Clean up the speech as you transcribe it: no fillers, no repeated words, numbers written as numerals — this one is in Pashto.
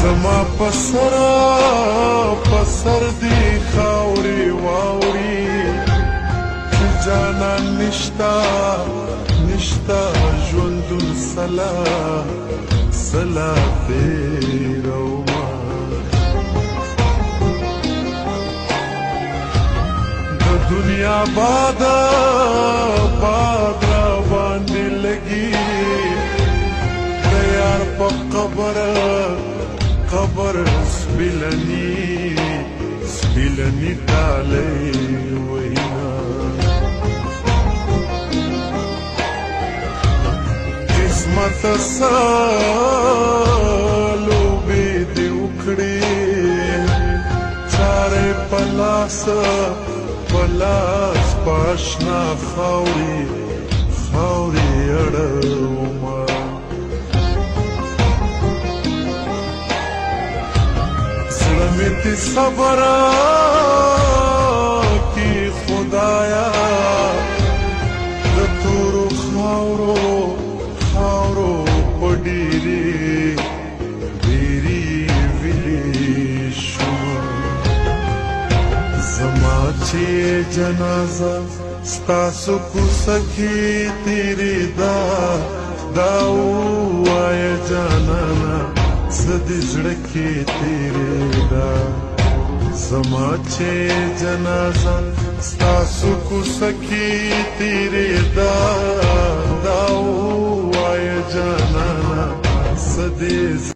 زما پسر دی خاوري واوري جانا نشتا ژوندون سلا تیروما د دنیا باد را باندې لګي د یار په قبر سپیلنی ډالۍ وینا قسمت لوبې دې وکړې چارې پلاس پاشنا خاوري اړوما زړه مې دې صبر کی خدایا د تورو خاورو په ډېرې ویلې شوم زما چې جنازه ستاسو کوڅه کې تیرې دا ووایه جانانه څه دې زړه کې تیرې ده زما چې جنازه ستاسو کوڅه کې تیرې ده دا ووایه جانانه څه دې